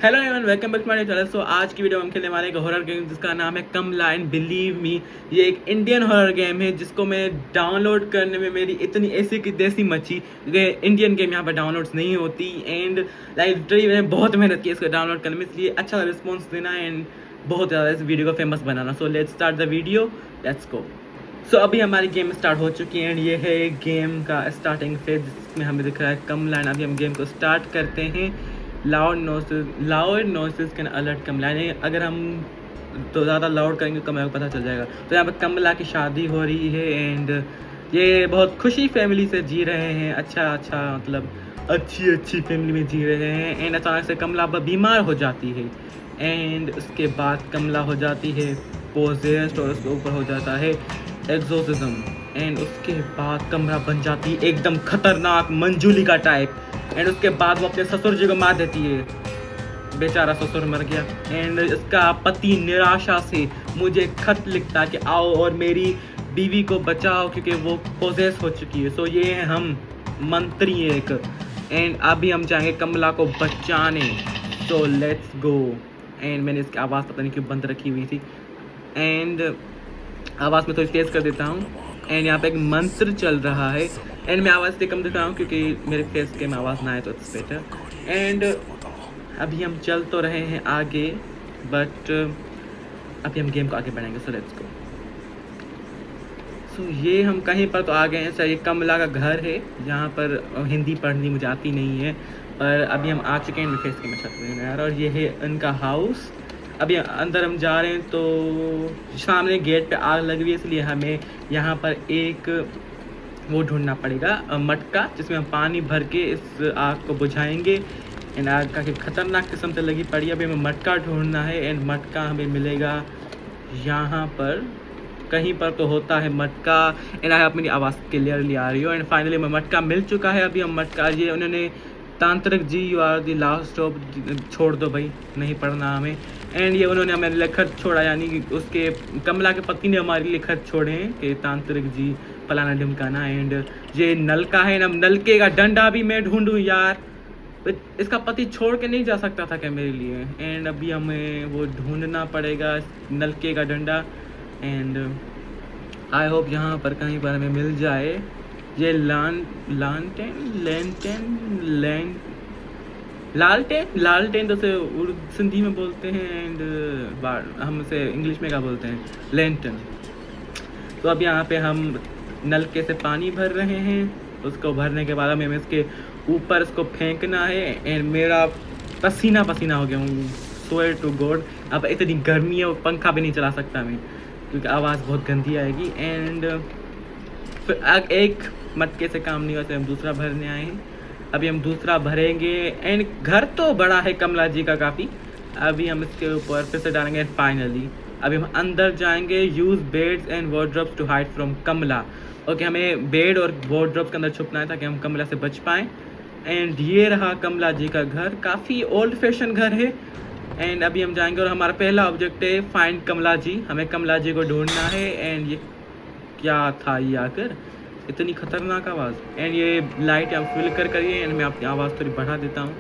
Hello everyone, welcome back to my channel. So आज की video में हम खेलने वाले एक हॉरर गेम जिसका नाम है कमला एंड बिलीव मी। ये एक इंडियन हॉरर गेम है जिसको मैं डाउनलोड करने में मेरी इतनी ऐसी की देसी मची। इंडियन गेम यहाँ पर डाउनलोड्स नहीं होती एंड लिटरली मैंने बहुत मेहनत की इसको डाउनलोड करने में, इसलिए अच्छा रिस्पॉन्स देना एंड बहुत ज़्यादा इस वीडियो को फेमस बनाना। So let's start the video, let's go. So अभी हमारी गेम स्टार्ट हो चुकी है एंड ये है गेम का स्टार्टिंग फेज जिसमें हमें दिख रहा है कमला एंड अभी हम गेम को स्टार्ट करते हैं। लाउड नॉइसेस कैन अलर्ट कमला, यानी अगर हम तो ज़्यादा लाउड करेंगे कमला को पता चल जाएगा। तो यहाँ पर कमला की शादी हो रही है एंड ये बहुत खुशी फैमिली से जी रहे हैं। अच्छा मतलब अच्छी फैमिली में जी रहे हैं एंड अचानक से कमला बीमार हो जाती है एंड उसके बाद कमला हो जाती है पोजेस्ड और उसके ऊपर हो जाता है एग्जोसिज्म एंड उसके बाद कमला बन जाती है एकदम खतरनाक मंजूली का टाइप एंड उसके बाद वो अपने ससुर जी को मार देती है। बेचारा ससुर मर गया एंड इसका पति निराशा से मुझे खत लिखता कि आओ और मेरी बीवी को बचाओ क्योंकि वो पोजेस हो चुकी है। सो ये है हम मंत्री एक एंड अभी हम जाएंगे कमला को बचाने। So let's go. एंड मैंने इसकी आवाज़ पता नहीं क्यों बंद रखी हुई थी एंड आवाज़ में थोड़ी तेज़ कर देता हूँ एंड यहाँ पे एक मंत्र चल रहा है एंड मैं आवाज़ से कम देता हूँ क्योंकि मेरे फेस के में आवाज़ ना आए तो इट्स बेटर। एंड अभी हम चल तो रहे हैं आगे बट अभी हम गेम को आगे बढ़ाएंगे। So let's go. सो ये हम कहीं पर तो आ गए हैं। सर ये कमला का घर है जहाँ पर हिंदी पढ़नी मुझे आती नहीं है पर अभी हम आ चुके हैं। मेरे फेस के में छत यार और ये है इनका हाउस। अभी अंदर हम जा रहे हैं तो सामने गेट पे आग लगी हुई है इसलिए हमें यहाँ पर एक वो ढूंढना पड़ेगा मटका जिसमें हम पानी भर के इस आग को बुझाएंगे एंड आग काफ़ी खतरनाक किस्म से लगी पड़ी है। अभी हमें मटका ढूंढना है एंड मटका हमें मिलेगा यहाँ पर कहीं पर तो होता है मटका एंड आप मेरी आवाज़ क्लियरली आ रही हो एंड फाइनली हमें मटका मिल चुका है। अभी हम मटका ये उन्होंने तांत्रिक ji you are the last of छोड़ दो भाई नहीं पढ़ना हमें एंड ये उन्होंने हमें लेखर छोड़ा यानी कि उसके कमला के पति ने हमारे लेखर छोड़े हैं कि तांत्रिक जी फलाना ढिमकाना एंड ये नलका है ना नलके का डंडा भी मैं ढूंढूं यार। इसका पति छोड़ के नहीं जा सकता था क्या मेरे लिए एंड अभी हमें वो ढूंढना पड़ेगा नलके का डंडा एंड आई होप यहाँ पर कहीं पर हमें मिल जाए। ये लालटेन तो से सिंधी में बोलते हैं एंड हम उसे इंग्लिश में क्या बोलते हैं लैंटन। तो अब यहाँ पे हम नलके से पानी भर रहे हैं। उसको भरने के बाद हमें इसके ऊपर इसको फेंकना है एंड मेरा पसीना हो गया हूँ। स्वेयर टू गॉड अब इतनी गर्मी है और पंखा भी नहीं चला सकता मैं क्योंकि आवाज़ बहुत गंदी आएगी एंड फिर एक मटके से काम नहीं होता हम दूसरा भरने आए हैं। अभी हम दूसरा भरेंगे एंड घर तो बड़ा है कमला जी का काफ़ी। अभी हम इसके ऊपर फिर से डालेंगे एंड फाइनली अभी हम अंदर जाएंगे। Use beds and wardrobes to hide from Kamla. Okay हमें बेड और वार्डरोब्स के अंदर छुपना है ताकि हम कमला से बच पाएँ एंड ये रहा कमला जी का घर। काफ़ी ओल्ड फैशन घर है एंड अभी हम जाएंगे और हमारा पहला ऑब्जेक्ट है फाइंड कमला जी। हमें कमला जी को ढूंढना है एंड ये क्या था ये आकर इतनी खतरनाक आवाज़ एंड ये लाइट आप फिल्कर करिए एंड मैं अपनी आवाज़ थोड़ी बढ़ा देता हूँ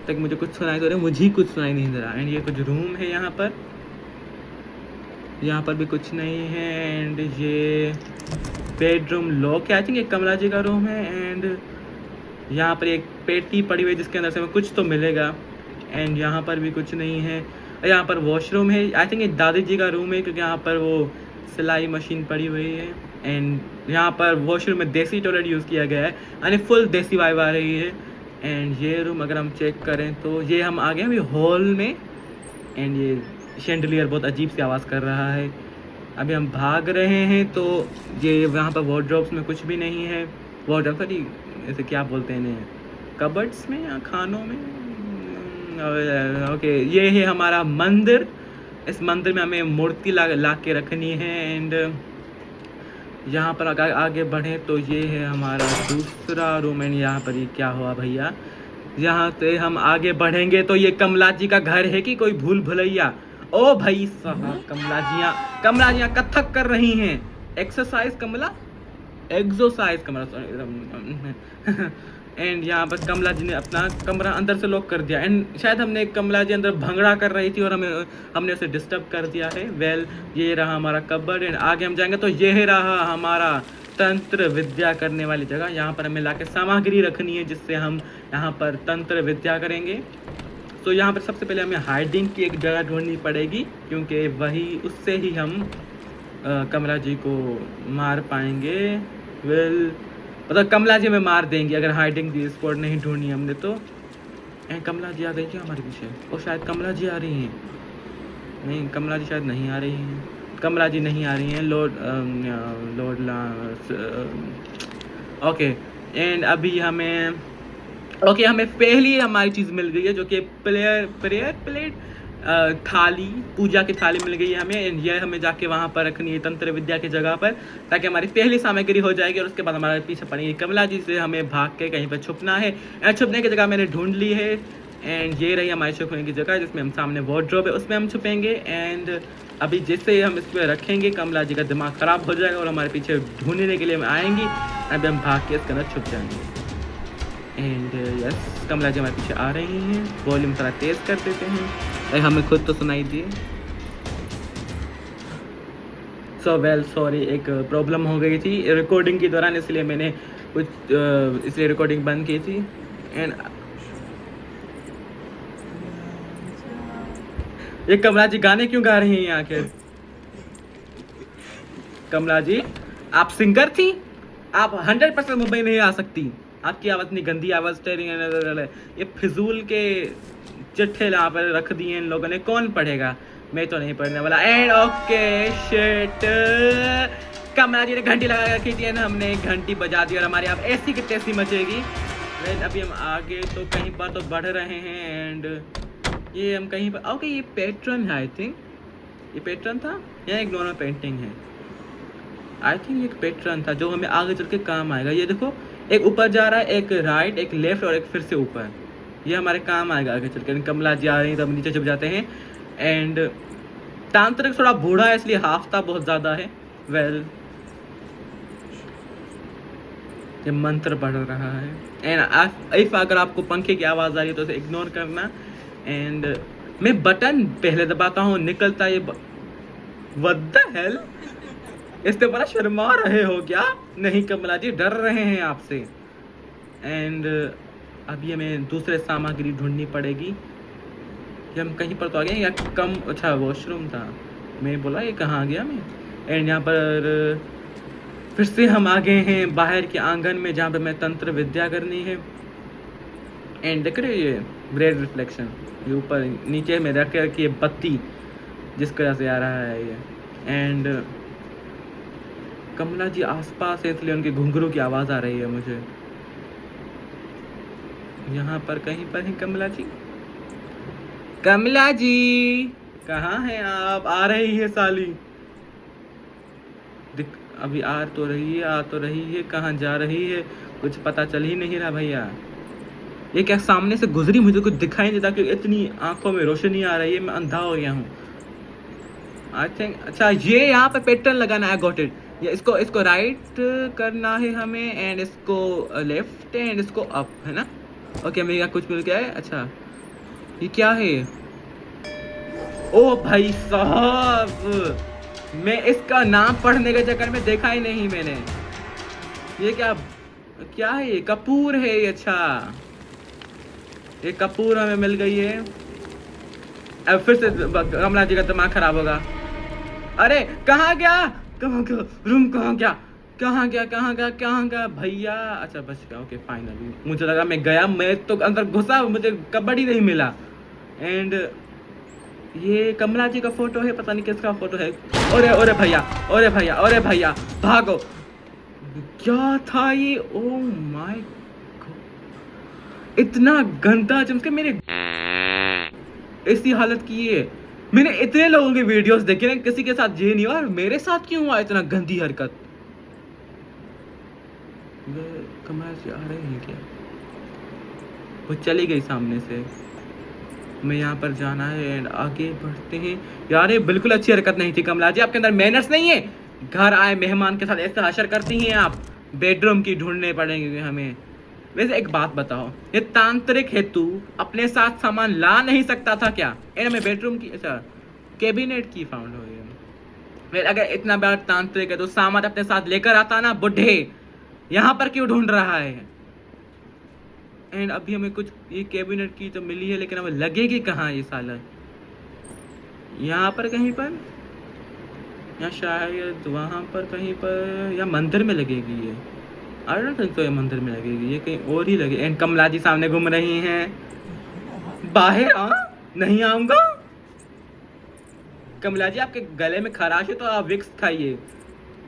ताकि मुझे कुछ सुनाई दे रहा है। मुझे ही कुछ सुनाई नहीं दे रहा एंड ये कुछ रूम है यहाँ पर भी कुछ नहीं है एंड ये बेडरूम लॉक है। आई थिंक ये कमला जी का रूम है एंड यहाँ पर एक पेटी पड़ी हुई है जिसके अंदर से हमें कुछ तो मिलेगा एंड यहाँ पर भी कुछ नहीं है। यहाँ पर वॉशरूम है। आई थिंक ये दादी जी का रूम है क्योंकि यहाँ पर वो सिलाई मशीन पड़ी हुई है एंड यहाँ पर वॉशरूम में देसी टॉयलेट यूज़ किया गया है यानी फुल देसी वाइब आ रही है। एंड ये रूम अगर हम चेक करें तो ये हम आ गए अभी हॉल में एंड ये शैंडलियर बहुत अजीब सी आवाज़ कर रहा है। अभी हम भाग रहे हैं तो ये यहाँ पर वार्डरोब्स में कुछ भी नहीं है। वार्डरोब सॉरी ऐसे क्या बोलते हैं इन्हें कबर्ड्स में या खानों में। ओके ये है हमारा मंदिर। इस मंदिर में हमें मूर्ति ला के रखनी है एंड यहाँ पर आगे बढ़े तो ये है हमारा दूसरा रूम एंड यहाँ पर ये क्या हुआ भैया। यहाँ से हम आगे बढ़ेंगे तो ये कमला जी का घर है कि कोई भूल भुलैया। ओ भाई साहब कमला जियाँ कथक कर रही हैं। Exercise Kamala exercise Kamala and यहाँ पर कमला जी ने अपना कमरा अंदर से लॉक कर दिया एंड शायद हमने कमला जी अंदर भंगड़ा कर रही थी और हमने उसे डिस्टर्ब कर दिया है। वेल ये रहा हमारा कबर्ड एंड आगे हम जाएंगे तो ये रहा हमारा तंत्र विद्या करने वाली जगह। यहाँ पर हमें लाके सामग्री रखनी है जिससे हम यहाँ पर तंत्र विद्या करेंगे। तो यहाँ पर सबसे पहले हमें हाइडिंग की एक जगह ढूंढनी पड़ेगी क्योंकि वही उससे ही हम कमला जी को मार पाएंगे। वेल मतलब कमला जी में मार देंगे अगर हाइडिंग की स्पॉट नहीं ढूंढनी हमने तो। कमला जी आ गई क्या हमारे पीछे? और शायद कमला जी आ रही हैं। नहीं कमला जी शायद नहीं आ रही हैं। कमला जी नहीं आ रही हैं। ओके एंड अभी हमें हमें पहली हमारी चीज़ मिल गई है जो कि प्लेट थाली, पूजा की थाली मिल गई है हमें एंड ये हमें जाके वहाँ पर रखनी है तंत्र विद्या की जगह पर ताकि हमारी पहली सामग्री हो जाएगी और उसके बाद हमारे पीछे पड़ेगी कमला जी से हमें भाग के कहीं पर छुपना है। एंड छुपने की जगह मैंने ढूंढ ली है एंड ये रही हमारी छुपने की जगह जिसमें हम सामने वार्डरोब है उसमें हम छुपेंगे। एंड अभी जैसे हम इस पर रखेंगे कमला जी का दिमाग ख़राब हो जाएगा और हमारे पीछे ढूंढने के लिए आएंगी। अभी हम भाग के इसके अंदर छुप जाएंगे। एंड यस कमला जी हमारे पीछे आ रही हैं। वॉल्यूम थोड़ा तेज़ कर देते हैं, हमें खुद तो सुनाई दिए। सो वेल सॉरी, एक प्रॉब्लम हो गई थी रिकॉर्डिंग के दौरान इसलिए मैंने इसलिए रिकॉर्डिंग बंद की थी। एंड ये कमला जी गाने क्यों गा रही हैं आखिर? कमला जी आप सिंगर थी, आप 100% मुंबई नहीं आ सकती। आपकी आवाज़ इतनी गंदी आवाज़ ये फिजूल के चिट्ठे यहाँ पर रख दिए इन लोगों ने, कौन पढ़ेगा? मैं तो नहीं पढ़ने वाला। एंड ओके शिट, कमला जी ने घंटी लगा रखी थी एंड हमने घंटी बजा दी और हमारी अब ऐसी की तैसी मचेगी। अभी हम आगे तो कहीं पर तो बढ़ रहे हैं एंड ये हम कहीं पर ओके ये पैटर्न है। आई थिंक ये पैटर्न था या एक नॉर्मल पेंटिंग है। आई थिंक एक पैटर्न था जो हमें आगे चल के काम आएगा। ये देखो एक ऊपर जा रहा है, एक राइट, एक लेफ्ट और एक फिर से ऊपर। ये हमारे काम आएगा आगे चल के। कमला जी आ रही है तब नीचे छुप जाते हैं। एंड तांत्रिक थोड़ा बूढ़ा है इसलिए हाफता बहुत ज़्यादा है। वेल ये मंत्र पढ़ रहा है एंड इफ अगर आपको पंखे की आवाज़ आ रही है तो उसे इग्नोर करना। एंड मैं बटन पहले दबाता हूँ, निकलता है व्हाट द हेल, इससे बड़ा शर्मा रहे हो क्या? नहीं कमला जी डर रहे हैं आपसे। एंड अभी हमें दूसरे सामग्री ढूंढनी पड़ेगी। ये हम कहीं पर तो आ गए या कम, अच्छा वॉशरूम था, मैं बोला ये कहाँ आ गया मैं। एंड यहाँ पर फिर से हम आ गए हैं बाहर के आंगन में जहाँ पर मैं तंत्र विद्या करनी है। एंड देख रहे हो ये ब्रेड रिफ्लेक्शन, ये ऊपर नीचे में रख के ये बत्ती जिस तरह से आ रहा है ये। एंड कमला जी आसपास है इसलिए उनके घुंघरू की आवाज़ आ रही है मुझे। यहाँ पर कहीं पर है कमला जी। कमला जी कहाँ हैं आप? आ रही है साली, अभी आ तो रही है, कहाँ जा रही है कुछ पता चल ही नहीं रहा भैया। ये क्या सामने से गुजरी, मुझे कुछ दिखाई नहीं देता क्योंकि इतनी आंखों में रोशनी आ रही है, मैं अंधा हो गया हूँ। आई थिंक अच्छा ये यहाँ पे पैटर्न लगाना है, गॉट इट। ये इसको राइट करना है हमें एंड इसको लेफ्ट एंड इसको अप, है ना? ओके मेरे यहाँ कुछ मिल गया है। अच्छा ये क्या है? ओ भाई साहब, मैं इसका नाम पढ़ने के चक्कर में देखा ही नहीं मैंने। ये क्या है? ये कपूर है। अच्छा ये कपूर हमें मिल गई है। अब फिर से कमला जी का दिमाग खराब होगा। अरे कहाँ गया रूम, कहाँ गया भैया? अच्छा बच गया, ओके फाइनली। मुझे लगा मैं गया, मैं तो अंदर घुसा, मुझे कबड्डी नहीं मिला। एंड ये कमला जी का फोटो है, पता नहीं किसका फोटो है। ओरे भैया भागो। क्या था ये? ओ माय गॉड, इतना गंदा चमके मेरे ऐसी हालत की है। मैंने इतने लोगों के वीडियोस देखे ना, किसी के साथ ये नहीं हुआ, मेरे साथ क्यों हुआ इतना गंदी हरकत? कमला जी आ रही है क्या? वो चली गई सामने से। हमें यहाँ पर जाना है एंड आगे बढ़ते हैं। यार ये बिल्कुल अच्छी हरकत नहीं थी कमला जी, आपके अंदर मैनर्स नहीं है। घर आए मेहमान के साथ ऐसा हशर करती हैं आप। बेडरूम की ढूंढने पड़ेंगे हमें। वैसे एक बात बताओ, ये तांत्रिक है, तू अपने साथ सामान ला नहीं सकता था क्या? में बेडरूम की, अच्छा कैबिनेट की फाउंड हो गई। फिर अगर इतना बड़ा तांत्रिक है तो सामान अपने साथ लेकर आता ना बुढ़े, यहाँ पर क्यों ढूंढ रहा है? एंड अभी हमें कुछ ये कैबिनेट की तो मिली है, लेकिन हमें लगेगी कहाँ ये साला? यहाँ पर कहीं पर, या शायद वहाँ पर कहीं पर, या मंदिर में लगेगी ये। आई डोंट थिंक तो ये मंदिर में लगेगी, ये कहीं और ही लगे। एंड कमला जी सामने घूम रही हैं। बाहर आ, नहीं आऊंगा। कमला जी आपके गले में खराश है तो आप विक्स खाइए,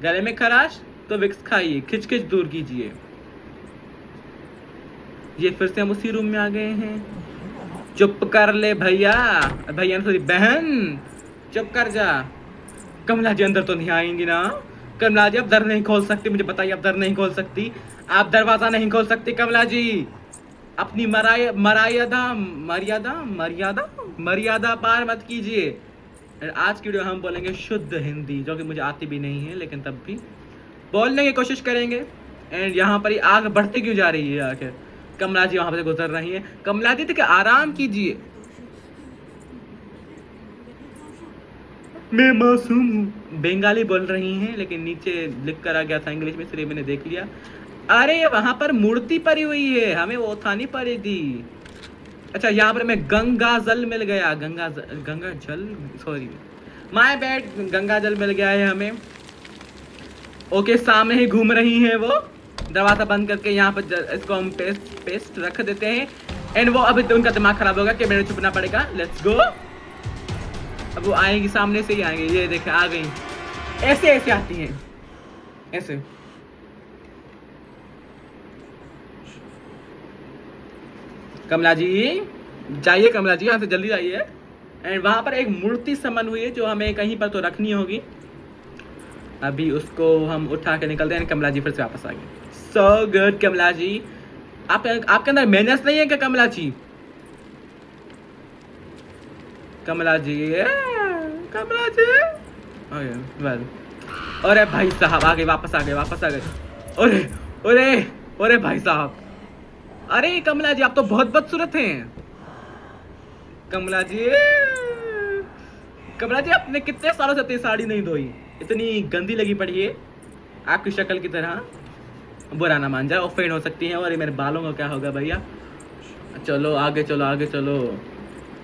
गले में खराश तो विक्स खाइए, खिच खिच दूर कीजिए। ये फिर से हम उसी रूम में आ गए हैं। चुप कर ले भैया, भैया सॉरी बहन, चुप कर जा। कमला जी अंदर तो नहीं आएंगी ना? कमला जी आप दर नहीं खोल सकती, मुझे बताइए, आप दर नहीं खोल सकती, आप दरवाजा नहीं खोल सकती कमला जी। अपनी मर्यादा मर्यादा मर्यादा मर्यादा पार मत कीजिए। आज की वीडियो हम बोलेंगे शुद्ध हिंदी, जो कि मुझे आती भी नहीं है, लेकिन तब भी बोलने की कोशिश करेंगे। एंड यहाँ पर आग बढ़ती क्यों जा रही है आखिर? कमला जी वहां से गुजर रही है। कमला जी तो आराम कीजिए, मैं मासूम हूँ। बंगाली बोल रही हैं, लेकिन नीचे लिख कर आ गया था इंग्लिश में, इसलिए मैंने देख लिया। अरे वहां पर मूर्ति पड़ी हुई है, हमें वो उठानी पड़ी थी। अच्छा यहाँ पर हमें गंगा जल मिल गया, गंगा जल सॉरी माय बैड, गंगा जल मिल गया है हमें। ओके सामने ही घूम रही हैं वो। दरवाजा बंद करके यहाँ पर इसको हम पेस्ट रख देते हैं। एंड वो अभी तो उनका दिमाग खराब होगा कि मेरे छुपना पड़ेगा। Let's go. अब वो आएंगी, सामने से ही आएंगे। ये देखे आ गई, ऐसे ऐसे आती हैं, ऐसे। कमला जी जाइए, कमला जी यहाँ से जल्दी जाइए। एंड वहां पर एक मूर्ति समन हुई है जो हमें कहीं पर तो रखनी होगी। अभी उसको हम उठा के निकलते हैं। कमला जी फिर से वापस आ गई। सो गुड कमला जी, आपके अंदर मेहनत नहीं है क्या कमला जी? कमला जी, कमला जी, वेल। अरे भाई साहब आ गए, वापस आ गए, वापस आ गए। अरे अरे अरे भाई साहब, अरे कमला जी आप तो बहुत बदसूरत हैं। कमला जी, कमला जी आपने कितने सालों से अपनी साड़ी नहीं धोई, इतनी गंदी लगी पड़ी है आपकी शक्ल की तरह। बुरा ना मान जाए, ऑफेंड हो सकती है। और ये मेरे बालों का क्या होगा भैया? चलो आगे चलो, आगे चलो।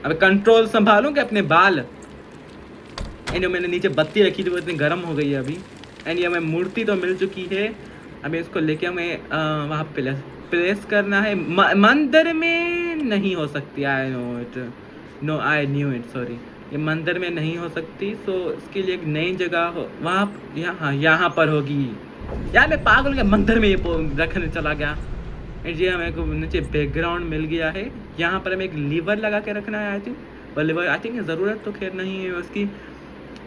अब कंट्रोल संभालूं कि अपने बाल। एंड मैंने नीचे बत्ती रखी थी, वो इतनी गर्म हो गई है अभी। एंड ये हमें मूर्ति तो मिल चुकी है। अभी इसको लेके हमें वहाँ प्लेस करना है। मंदिर में नहीं हो सकती, I know it, no I knew it, sorry. ये मंदिर में नहीं हो सकती, सो इसके लिए एक नई जगह हो, वहाँ यहाँ पर होगी। यार मैं पागल गया, मंदिर में ये रखने चला गया। ये हमें को नीचे बैकग्राउंड मिल गया है। यहाँ पर हमें एक लीवर लगा के रखना है आई थिंक, पर लीवर आई थिंक ज़रूरत तो खैर नहीं है उसकी।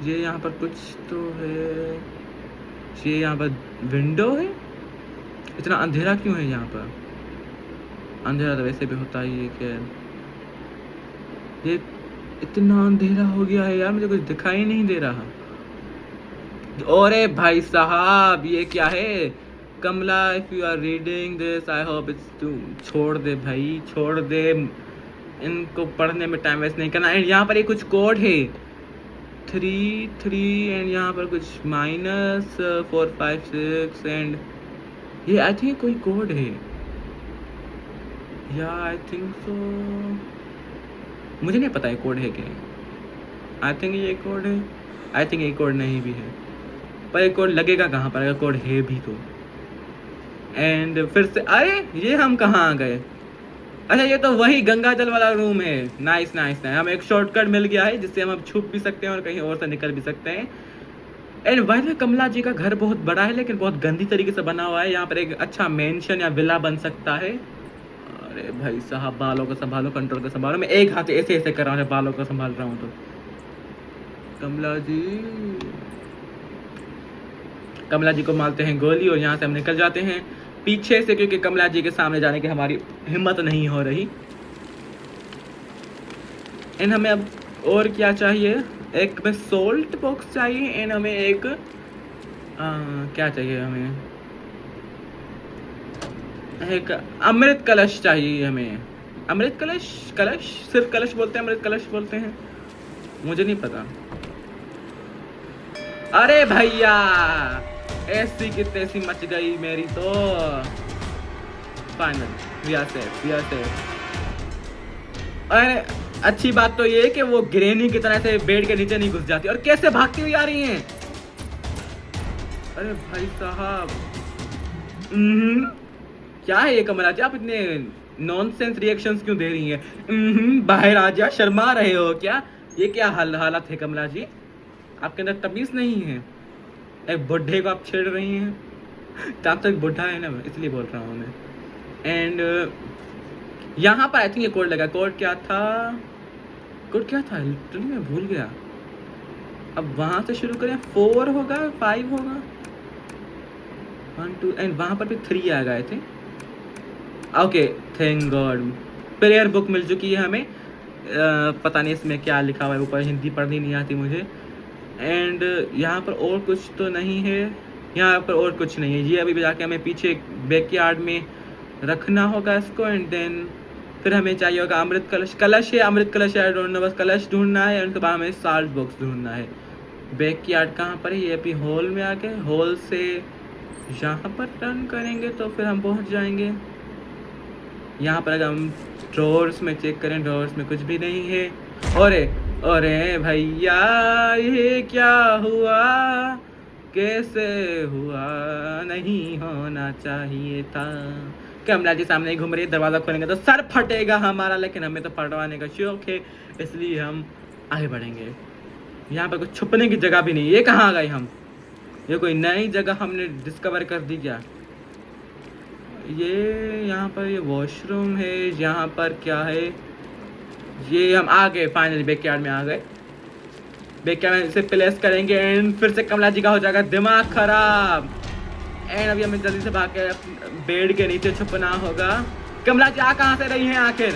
ये यहाँ पर कुछ तो है, ये यहाँ पर विंडो है। इतना अंधेरा क्यों है यहाँ पर? अंधेरा तो वैसे भी होता ही है खैर। ये इतना अंधेरा हो गया है यार, मुझे कुछ दिखाई नहीं दे रहा। अरे भाई साहब ये क्या है? Kamla if you are reading this I hope it's too, छोड़ दे भाई, छोड़ दे, इनको पढ़ने में टाइम वेस्ट नहीं करना। एंड यहाँ पर ये कुछ कोड है 3 एंड यहाँ पर कुछ -456 एंड ये आई थिंक कोई कोड है या आई थिंक सो, मुझे नहीं पता ये कोड है क्या। आई थिंक ये कोड है, आई थिंक ये कोड नहीं भी है, पर ये कोड लगेगा कहाँ पर अगर कोड है भी तो। एंड फिर से अरे ये हम कहाँ आ गए? अच्छा ये तो वही गंगा जल वाला रूम है। नाइस नाइस नाइस, हमें एक शॉर्टकट मिल गया है जिससे हम अब छुप भी सकते हैं और कहीं और से निकल भी सकते हैं। एंड वाइस में कमला जी का घर बहुत बड़ा है लेकिन बहुत गंदी तरीके से बना हुआ है। यहाँ पर एक अच्छा मेंशन या विला बन सकता है। अरे भाई साहब बालों को संभालो, कंट्रोल को संभालो। मैं एक हाथ ऐसे ऐसे कर रहा हूँ, बालों को संभाल रहा हूँ तो। कमला जी को मारते हैं गोली और यहाँ से हम निकल जाते हैं पीछे से, क्योंकि कमला जी के सामने जाने की हमारी हिम्मत नहीं हो रही। एंड हमें अब और क्या चाहिए? एक में सोल्ट बॉक्स चाहिए एंड हमें एक क्या चाहिए हमें? एक अमृत कलश चाहिए हमें। अमृत कलश, कलश सिर्फ कलश बोलते हैं, अमृत कलश बोलते हैं, मुझे नहीं पता। अरे भैया ऐसी की तैसी मच गई मेरी तो। Final we are safe, we are safe. अरे अच्छी बात तो ये है कि वो ग्रेनी की तरह से बेड के नीचे नहीं घुस जाती। और कैसे भागती हुई आ रही हैं। अरे भाई साहब, क्या है ये कमला जी, आप इतने नॉनसेंस रिएक्शंस क्यों दे रही हैं? बाहर आ जा, शर्मा रहे हो क्या? ये क्या हालत है कमला जी, आपके अंदर तमीज नहीं है? एक बुढ़े को आप छेड़ रही हैं। तब तक बुढ़ा है ना, इसलिए बोल रहा हूँ मैं। एंड यहाँ पर आई थिंक ये कोड लगा। कोड क्या था, कोड क्या था लिटरली मैं भूल गया। अब वहां से शुरू करें, 4 होगा 5 होगा, 1 2 एंड वहां पर भी 3 आ गए थे। Okay thank God, prayer book मिल चुकी है हमें। पता नहीं इसमें क्या लिखा हुआ है ऊपर, हिंदी पढ़नी नहीं आती मुझे। एंड यहाँ पर और कुछ तो नहीं है, यहाँ पर और कुछ नहीं है। ये अभी जाके हमें पीछे बैकयार्ड में रखना होगा इसको। एंड देन फिर हमें चाहिए होगा अमृत कलश। कलश है, अमृत कलश है, आई डोंट नो, बस कलश ढूंढना है। उनके बाद हमें साल्ट बॉक्स ढूंढना है। बैकयार्ड कहाँ पर है? ये अभी हॉल में आ गए। हॉल से यहाँ पर टर्न करेंगे तो फिर हम पहुँच जाएंगे। यहाँ पर अगर हम ड्रॉर्स में चेक करें, ड्रॉर्स में कुछ भी नहीं है। अरे भैया ये क्या हुआ, कैसे हुआ, नहीं होना चाहिए था। कमला जी सामने घूम रही है, दरवाजा खोलेंगे तो सर फटेगा हमारा, लेकिन हमें तो पढ़वाने का शौक है इसलिए हम आगे बढ़ेंगे। यहाँ पर कुछ छुपने की जगह भी नहीं। ये कहाँ आ गए हम? ये कोई नई जगह हमने डिस्कवर कर दी क्या? ये यहाँ पर ये वॉशरूम है, यहाँ पर क्या है? ये हम आ गए फाइनली, बैकयार्ड में आ गए। बैकयार्ड में इसे प्लेस करेंगे एंड फिर से कमला जी का हो जाएगा दिमाग खराब। एंड अभी हमें जल्दी से भाग के बेड के नीचे छुपना होगा। कमला जी आ कहाँ से रही हैं आखिर?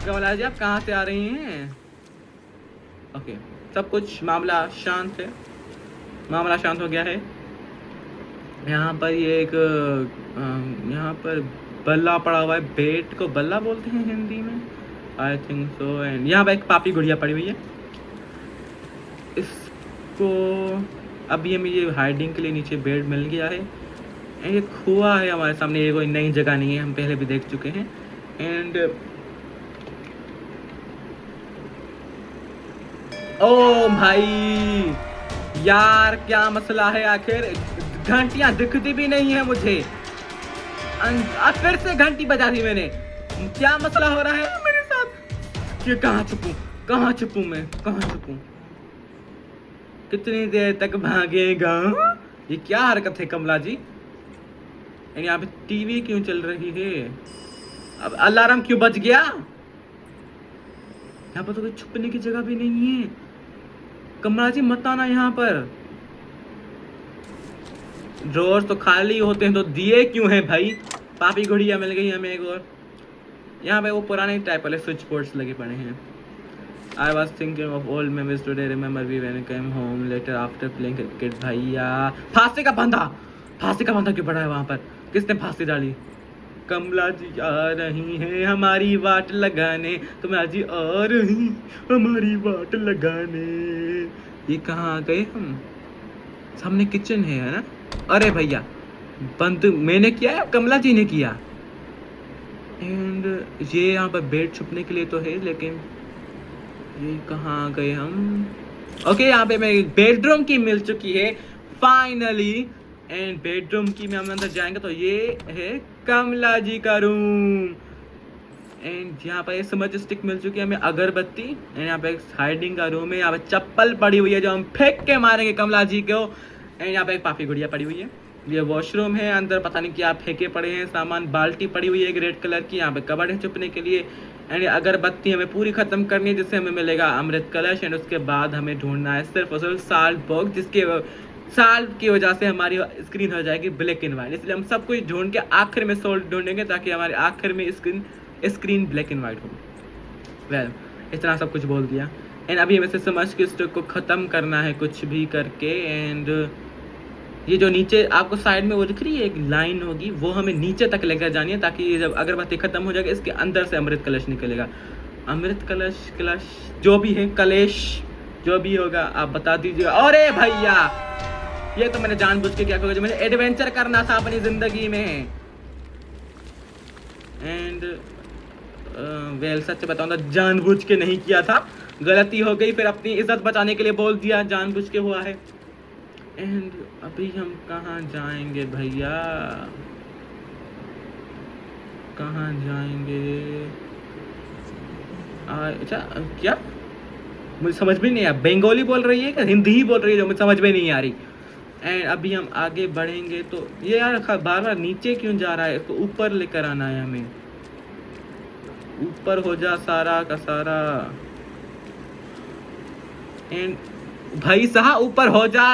कमला जी आप कहाँ से आ रही हैं? ओके सब कुछ मामला शांत है, मामला शांत हो गया है। यहाँ पर ये एक यहाँ पर बल्ला पड़ा हुआ है। बेड को बल्ला बोलते हैं हिंदी में, आई थिंक सो। एंड यहाँ पर एक पापी गुड़िया पड़ी हुई है। इसको अभी हमें ये हाइडिंग के लिए नीचे बेड मिल गया है। एंड ये कुआं है हमारे सामने, ये कोई नई जगह नहीं है, हम पहले भी देख चुके हैं। एंड ओ भाई यार क्या मसला है आखिर? घंटियां दिखती भी नहीं है मुझे। फिर से घंटी बजा दी मैंने। क्या मसला हो रहा है मेरे साथ? ये कहाँ छुपूं, कहाँ छुपूं मैं, कहाँ छुपूं? कितनी देर तक भागेगा? ये क्या हरकत है कमला जी? यहाँ पे टीवी क्यों चल रही है? अब अलार्म क्यों बज गया? यहाँ पर तो कोई छुपने की जगह भी नहीं है। कमला जी मत आना यहाँ पर। ड्रॉर्स तो खाली होते हैं तो दिए क्यों है भाई? पापी गुड़िया मिल गई हमें एक और। यहाँ पे वो पुराने टाइप वाले स्विच बोर्ड्स लगे पड़े हैं। I was thinking of old memories today. Remember we when I came home later after playing cricket. भैया फांसी का बंधा क्यों पड़ा है वहाँ पर? किसने फांसी डाली? कमला जी आ रही हैं हमारी वाट लगाने, कमला जी आ रही हमारी वाट लगाने। ये कहाँ आ गए हम? सामने किचन है ना? अरे भैया बंद मैंने किया है, कमला जी ने किया। एंड ये यहाँ पर बेड छुपने के लिए तो है, लेकिन ये कहाँ आ गए हम? ओके यहाँ पे मैं बेडरूम की मिल चुकी है फाइनली। एंड बेडरूम की में हम अंदर जाएंगे तो ये है कमला जी का रूम। एंड यहाँ पर समझ स्टिक मिल चुकी है हमें, अगरबत्ती। एंड यहाँ पे एक हाइडिंग का रूम है, यहाँ पे चप्पल पड़ी हुई है जो हम फेंक के मारेंगे कमला जी को। एंड यहाँ पे एक पापी गुड़िया पड़ी हुई है। ये वॉशरूम है, अंदर पता नहीं क्या फेंके पड़े हैं सामान। बाल्टी पड़ी हुई है एक रेड कलर की, यहाँ पे कबर्ड है छुपने के लिए। एंड अगरबत्ती हमें पूरी खत्म करनी है जिससे हमें मिलेगा अमृत कलश। एंड उसके बाद हमें ढूंढना है सिर्फ और सिर्फ साल्ट बॉक्स, जिसके साल्ट की वजह से हमारी स्क्रीन हो जाएगी ब्लैक एंड वाइट। इसलिए हम सब कुछ ढूंढ के आखिर में सोल्ट ढूंढेंगे ताकि हमारे आखिर में स्क्रीन ब्लैक एंड वाइट हो। वेल इतना सब कुछ बोल दिया। एंड अभी हमें से समझ के स्टॉक को ख़त्म करना है कुछ भी करके। एंड ये जो नीचे आपको साइड में वो दिख रही है एक लाइन होगी, वो हमें नीचे तक लेकर जानी है, ताकि ये जब अगरबत्ती खत्म हो जाएगा इसके अंदर से अमृत कलश निकलेगा। अमृत कलश कलश जो भी है, कलेश जो भी होगा आप बता दीजिएगा। अरे भैया ये तो मैंने जानबूझ के क्या किया, मुझे एडवेंचर करना था अपनी जिंदगी में। एंड वेल सच बताऊं तो जानबूझ के नहीं किया था, गलती हो गई, फिर अपनी इज्जत बचाने के लिए बोल दिया जानबूझ के हुआ है। एंड अभी हम कहाँ जाएंगे भैया, कहाँ जाएंगे? अच्छा क्या मुझे समझ में नहीं आया, बंगाली बोल रही है कि हिंदी ही बोल रही है जो मुझे समझ में नहीं आ रही। एंड अभी हम आगे बढ़ेंगे तो ये यार बार बार नीचे क्यों जा रहा है, इसको ऊपर लेकर आना है हमें। ऊपर हो जा सारा का सारा। एंड भाई साहब ऊपर हो जा।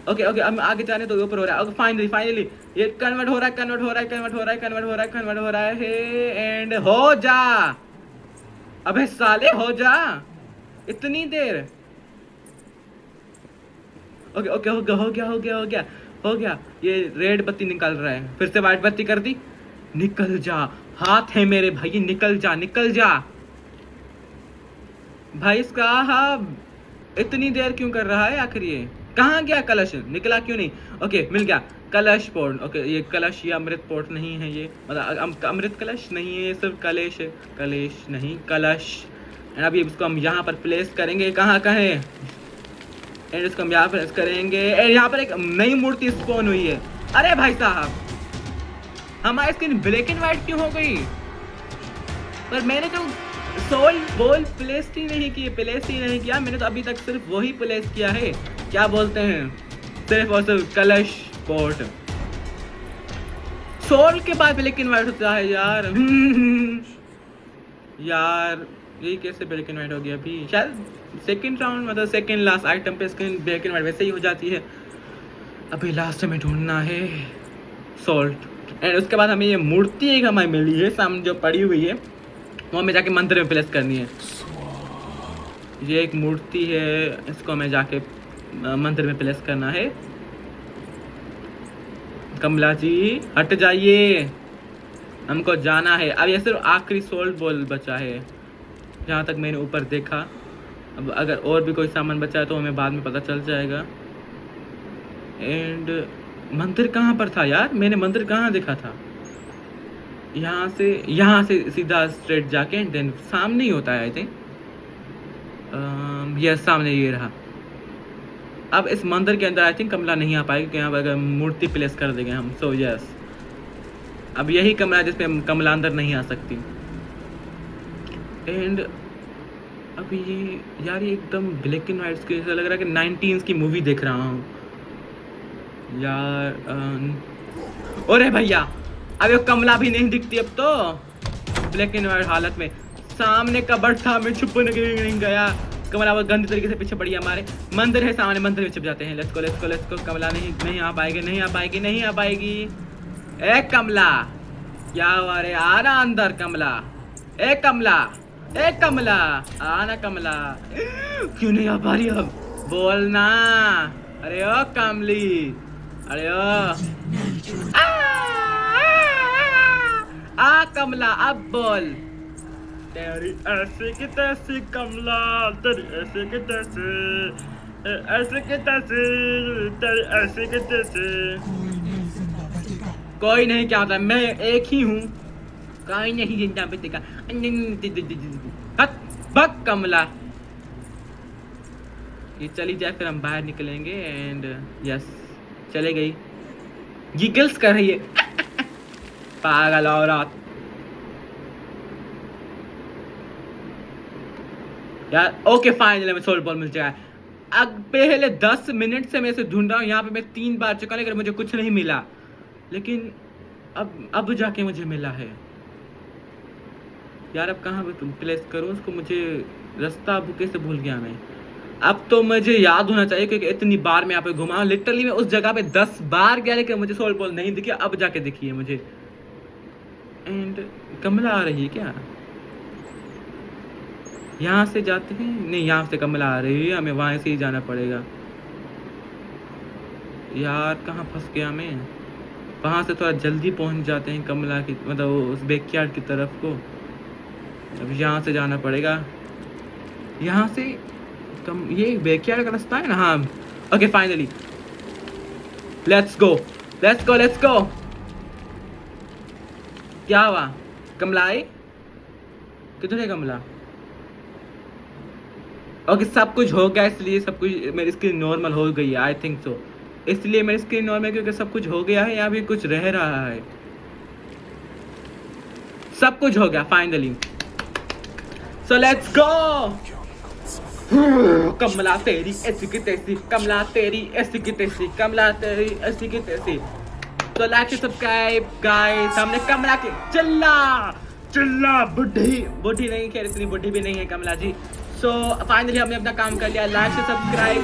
ओके ओके अब आगे जाने तो ऊपर हो रहा है। ओके फाइनली फाइनली ये कन्वर्ट हो रहा है, कन्वर्ट हो रहा है, कन्वर्ट हो रहा है, कन्वर्ट हो रहा है, कन्वर्ट हो रहा है। एंड हो जा, अबे साले हो जा, इतनी देर। ओके ओके हो गया हो गया हो गया हो गया हो गया। ये रेड बत्ती निकल रहा है, फिर से व्हाइट बत्ती कर दी। निकल जा, हाथ है मेरे भाई, निकल जा निकल जा। भाई साहब इतनी देर क्यों कर रहा है आखिर? ये कहाँ गया कलश, निकला क्यों नहीं? ओके मिल गया कलश पोर्ट। ओके ये कलश, ये अमृत पोर्ट नहीं है, ये मतलब अमृत कलश नहीं है, ये सिर्फ कलेश है, कलेश नहीं कलश। एंड अभी इसको हम यहाँ पर प्लेस करेंगे, कहाँ कहें, एंड इसको हम यहाँ पर करेंगे। एंड यहाँ पर एक नई मूर्ति स्पॉन हुई है। अरे भाई साहब हमारी स्क्रीन ब्लैक एंड व्हाइट क्यों हो गई? पर मैंने तो सोल बोल प्लेस ही नहीं की, प्लेस ही नहीं किया मैंने तो अभी तक, सिर्फ वही प्लेस किया है, क्या बोलते हैं, सिर्फ और सिर्फ कलश पोर्ट। सोल के बाद ब्लैक एंड व्हाइट होता है यार। यार ये कैसे ब्लैक एंड व्हाइट हो गया? अभी शायद सेकंड राउंड मतलब सेकंड लास्ट आइटम पे स्क्रीन ब्लैक एंड व्हाइट वैसे ही हो जाती है। अभी लास्ट में ढूंढना है सोल्ट। एंड उसके बाद हमें ये मूर्ति एक हमें मिली है सामने जो पड़ी हुई है, वो हमें जाके मंदिर में प्लेस करनी है। ये एक मूर्ति है, इसको हमें जाके मंदिर में प्लेस करना है। कमला जी हट जाइए, हमको जाना है। अब ये सिर्फ आखिरी सोल्ट बॉल बचा है जहाँ तक मैंने ऊपर देखा। अब अगर और भी कोई सामान बचा है तो हमें बाद में पता चल जाएगा। एंड मंदिर कहाँ पर था यार, मैंने मंदिर कहाँ देखा था? यहाँ से सीधा स्ट्रेट जाके एंड देन सामने ही होता है आई थिंक। यस सामने ये रहा। अब इस मंदिर के अंदर आई थिंक कमला नहीं आ पाएगी, क्योंकि यहाँ पर अगर मूर्ति प्लेस कर देंगे हम। सो यस अब यही कमरा है जिसपे कमला अंदर नहीं आ सकती। एंड अभी ये यार ये एकदम ब्लैक एंड वाइट के ऐसा लग रहा है कि 19s की मूवी देख रहा हूँ यार। अरे भैया अब ये कमला भी नहीं दिखती अब तो ब्लैक एंड वाइट हालत में। सामने कबर्ड था, मैं छुपने के लिए नहीं गया। कमला वो गंदी तरीके से पीछे पड़ी है। हमारे मंदिर है सामने, मंदिर में छुप जाते हैं। Let's go let's go let's go. Kamla नहीं आ पाएगी, नहीं आ पाएगी, नहीं आ पाएगी। ए कमला क्या हुआ रे, आना अंदर कमला। ए कमला, ए कमला आना कमला। क्यों नहीं आ पा रही अब, बोलना। अरे ओ कमली, अरे ओ आ कमला अब बोल। तेरी ऐसे की तैसी कमला, तेरी ऐसे की तैसे, ऐसे की तैसे, तेरी ऐसे की तैसे। कोई नहीं क्या होता, मैं एक ही हूँ, कोई नहीं जिंदा बचेगा। भग कमला, ये चली जाए फिर हम बाहर निकलेंगे। एंड यस चले गई, गिगल्स कर रही है पागल औरत यार। ओके फाइनली हमें सोल बॉल मिल जाए। अब पहले 10 मिनट से मैं इसे ढूंढ रहा हूँ, यहाँ पे मैं 3 बार चुका लेकिन मुझे कुछ नहीं मिला। लेकिन अब जाके मुझे मिला है यार। अब कहाँ पे प्लेस करूँ उसको, मुझे रास्ता अब कैसे भूल गया मैं। अब तो मुझे याद होना चाहिए क्योंकि इतनी बार मैं यहाँ पे घुमा हूँ। लिटरली मैं उस जगह पे 10 बार गया लेकिन मुझे सोल बॉल नहीं दिखी, अब जाके दिखी है मुझे। एंड कमला आ रही है क्या? यहाँ से जाते हैं, नहीं यहाँ से कमला आ रही है, हमें वहाँ से ही जाना पड़ेगा। यार कहाँ फंस गया मैं? वहाँ से थोड़ा जल्दी पहुँच जाते हैं कमला की, मतलब उस बैकयार्ड की तरफ को। अब यहाँ से जाना पड़ेगा, यहाँ से ये बैकयार्ड का रास्ता है ना? हाँ okay finally, let's go let's go let's गो। क्या हुआ? कमला आई? किधर है कमला? ओके सब कुछ हो गया, इसलिए सब कुछ मेरी स्क्रीन नॉर्मल हो गई है, आई थिंक सो। इसलिए मेरी स्क्रीन नॉर्मल क्योंकि सब कुछ हो गया है, या भी कुछ रह रहा है? सब कुछ हो गया फाइनली, सो लेट्स गो। कमला तेरी ऐसी की तैसी, कमला तेरी ऐसी की तैसी, कमला तेरी ऐसी की तैसी। तो लाइक सब्सक्राइब गाइस। हमने कमला के चिल्ला चिल्ला बुढ़ी नहीं, खैर इतनी बुढ़ी भी नहीं है कमला जी। सो फाइनली हमने अपना काम कर लिया, लाइक से सब्सक्राइब।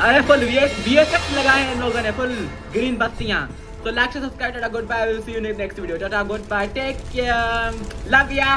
अरे फुल वीएफएक्स लगाए हैं इन लोगों ने, फुल ग्रीन बत्तियां। तो लाइक से subscribe, tata good bye, will see you in next video, tata good bye, take care, love या।